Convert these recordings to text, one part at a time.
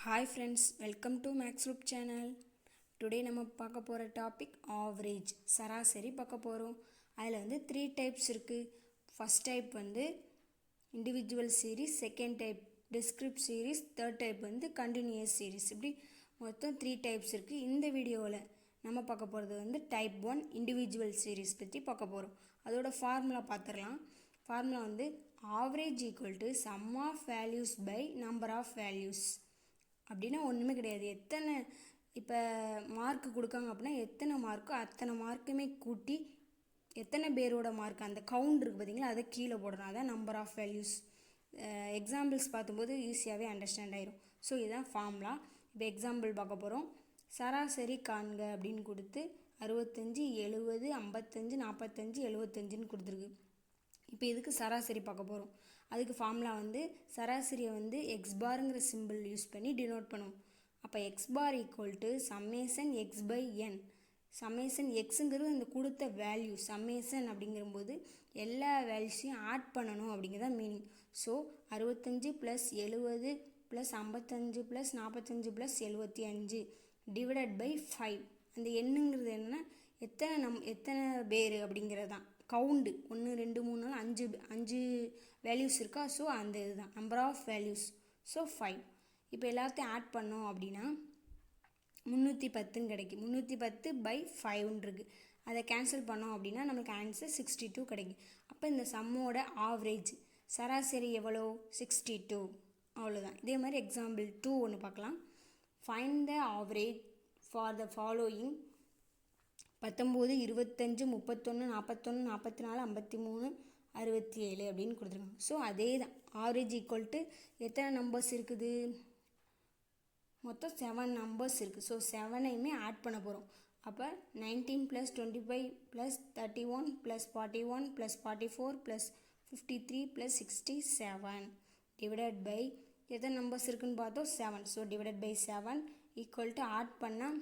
Hi friends, welcome to Max Group channel. Today நம்ம பார்க்க போற டாபிக் ஆவரேஜ் சராசரி பார்க்க போறோம். அதுல வந்து 3 டைப்ஸ் இருக்கு. ஃபர்ஸ்ட் டைப் வந்து individual series, second type டிஸ்கிரிப்ட் series, third type வந்து கண்டினியூஸ் சீரிஸ். இப்படி மொத்தம் 3 டைப்ஸ் இருக்கு. இந்த வீடியோவில் நம்ம பார்க்க போகிறது வந்து டைப் 1 இண்டிவிஜுவல் சீரிஸ் பற்றி பார்க்க போகிறோம். அதோட ஃபார்முலா பார்த்துடலாம். ஃபார்முலா வந்து average equal to sum of values by number of values. அப்படின்னா ஒன்றுமே கிடையாது. எத்தனை இப்போ மார்க் கொடுக்காங்க அப்படின்னா எத்தனை மார்க்கோ அத்தனை மார்க்குமே கூட்டி எத்தனை பேரோட மார்க் அந்த கவுண்ட் இருக்குது பார்த்தீங்களா, அதை கீழே போடணும். அதான் நம்பர் ஆஃப் வேல்யூஸ். எக்ஸாம்பிள்ஸ் பார்க்கும்போது ஈஸியாகவே அண்டர்ஸ்டாண்ட் ஆயிரும். ஸோ இதுதான் ஃபார்முலா. இப்போ எக்ஸாம்பிள் பார்க்க போகிறோம். சராசரி காண்க அப்படின்னு கொடுத்து 65, 70, 55, 45, 75ன்னு கொடுத்துருக்கு. இப்போ இதுக்கு சராசரி பார்க்க போகிறோம். அதுக்கு ஃபார்முலா வந்து சராசரியை வந்து எக்ஸ் பாருங்கிற சிம்பிள் யூஸ் பண்ணி டினோட் பண்ணுவோம். அப்போ X bar equal to summation X by N. Summation எக்ஸுங்கிறது அந்த கொடுத்த வேல்யூ. சம்மேஷன் அப்படிங்கும்போது எல்லா வேல்யூஸையும் ஆட் பண்ணணும் அப்படிங்கிறதான் மீனிங். So 65 + 70 + 55 + 45 + 75 divided by 5. அந்த எண்ணுங்கிறது என்னென்னா எத்தனை பேர் அப்படிங்கிறது தான். கவுண்டு 1 2 3 4 5 வேல்யூஸ் இருக்கா. ஸோ அந்த இதுதான் நம்பர் ஆஃப் வேல்யூஸ். ஸோ 5. இப்போ எல்லாத்தையும் ஆட் பண்ணோம் அப்படின்னா 310 கிடைக்கும். 310 பை 5 இருக்குது. அதை கேன்சல் பண்ணோம் அப்படின்னா நமக்கு ஆன்சர் 62 கிடைக்கும். அப்போ இந்த சம்மோட ஆவரேஜ் சராசரி எவ்வளோ? 62. அவ்வளோதான். இதே மாதிரி எக்ஸாம்பிள் 2 ஒன்று பார்க்கலாம். Find the average for the following 19, 25, 31, 41, 44, 53, 67 அப்படின்னு கொடுத்துருக்காங்க. ஸோ அதே தான் ஆவரேஜ் ஈக்குவல் டு எத்தனை நம்பர்ஸ் இருக்குது? மொத்தம் 7 நம்பர்ஸ் இருக்குது. ஸோ 7ஐயுமே ஆட் பண்ண போகிறோம். அப்போ 19 + 25 + 31 + 41 + 44 + 53 + 67 டிவைடட் பை எத்தனை நம்பர்ஸ் இருக்குதுன்னு பார்த்தோம்? 7. So divided by 7 equal to add பண்ணால்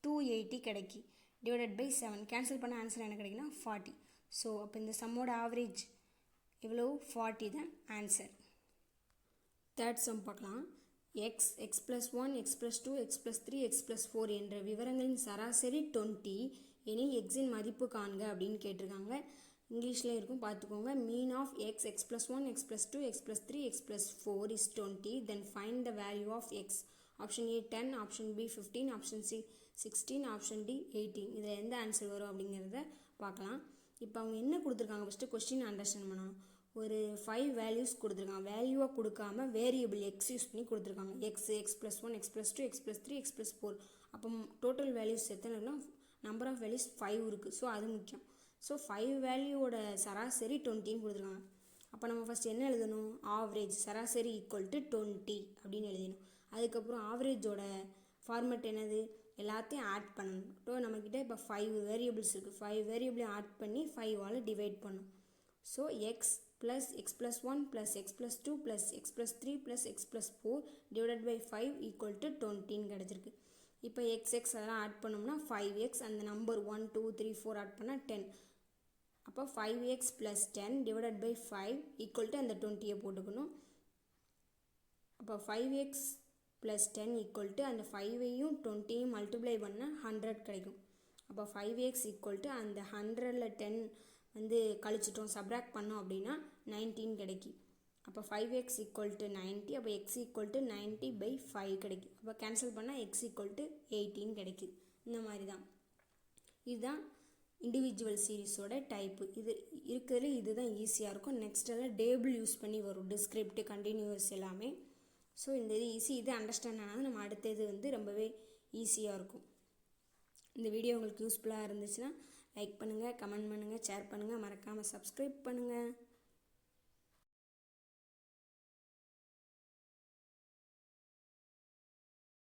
280 கிடைக்கும். டிவைடட் பை 7 கேன்சல் பண்ண ஆன்சர் என்ன கிடைக்குன்னா 40. ஸோ அப்போ இந்த சம்மோட ஆவரேஜ் எவ்வளோ? 40 தான் ஆன்சர். தேர்ட் சம் பார்க்கலாம். X, X + 1, X + 2, X + 3, X + 4 என்ற விவரங்களின் சராசரி 20 எனில் எக்ஸின் மதிப்பு காண்க அப்படின்னு கேட்டிருக்காங்க. இங்கிலீஷில் இருக்கும் பார்த்துக்கோங்க. Mean of X, X + 1, X + 2, X + 3, X + 4 is 20. Then find the value of x. Option A 10, option B 15, option C 16, option D 18. இதில் எந்த ஆன்சர் வரும் அப்படிங்கிறத பார்க்கலாம். இப்போ அவங்க என்ன கொடுத்துருக்காங்க ஃபஸ்ட்டு கொஸ்டின் அண்டர்ஸ்டாண்ட் பண்ணணும். ஒரு 5 வேல்யூஸ் கொடுத்துருக்காங்க. வேல்யூவாக கொடுக்காம வேரியபிள் எக்ஸ் யூஸ் பண்ணி கொடுத்துருக்காங்க. X, X + 1, X + 2, X + 3, X + 4. அப்போ டோட்டல் வேல்யூஸ் எத்தனை இருக்குன்னா நம்பர் ஆஃப் வேல்யூஸ் 5 இருக்குது. ஸோ அது முக்கியம். ஸோ 5 வேல்யூவோட சராசரி 20ன்னு கொடுத்துருக்காங்க. அப்போ நம்ம ஃபஸ்ட் என்ன எழுதணும்? ஆவரேஜ் சராசரி ஈக்குவல் டு 20 அப்படின்னு எழுதணும். அதுக்கப்புறம் ஆவரேஜோட ஃபார்மேட் என்னது? எல்லாத்தையும் ஆட் பண்ணணும். ஸோ நம்மக்கிட்ட இப்போ 5 வேரியபிள்ஸ் இருக்குது. 5 வேரியபிளையும் ஆட் பண்ணி 5ஆல் டிவைட் பண்ணணும். So X + X + 1 + X + 2 + X + 3 + X + 4 divided by 5 equal to 20ன்னு கிடச்சிருக்கு. இப்போ எக்ஸ் அதெல்லாம் ஆட் பண்ணோம்னா 5x, அந்த நம்பர் 1 2 3 4 ஆட் பண்ணால் 10. அப்போ 5x + 10 divided by 5 equal to அந்த 20யை போட்டுக்கணும். அப்போ 5x + 10 ஈக்குவல் டு அந்த 5ஐயும் 20ஐயும் மல்டிப்ளை பண்ணால் 100 கிடைக்கும். அப்போ 5x ஈக்குவல் டு அந்த 100ல் 10 வந்து கழிச்சிட்டோம், சப்ராக்ட் பண்ணோம் அப்படின்னா 19 கிடைக்கும். அப்போ 5x ஈக்குவல் டு 90. அப்போ x ஈக்குவல் டு 90 பை 5 கிடைக்கும். அப்போ கேன்சல் பண்ணால் x ஈக்குவல் டு 18 கிடைக்குது. இந்த மாதிரி தான். இதுதான் இண்டிவிஜுவல் சீரீஸோட டைப்பு. இது இருக்கிறதுல இதுதான் ஈஸியாக இருக்கும். நெக்ஸ்ட்டெல்லாம் டேபிள் யூஸ் பண்ணி வரும், டிஸ்கிரிப்ட், கண்டினியூஸ் எல்லாமே. ஸோ இந்த இது ஈஸி. இது அண்டர்ஸ்டாண்ட் ஆனால் நம்ம அடுத்தது வந்து ரொம்பவே ஈஸியாக இருக்கும். இந்த வீடியோ உங்களுக்கு யூஸ்ஃபுல்லாக இருந்துச்சுன்னா லைக் பண்ணுங்கள், கமெண்ட் பண்ணுங்கள், ஷேர் பண்ணுங்கள், மறக்காமல் சப்ஸ்கிரைப் பண்ணுங்கள்.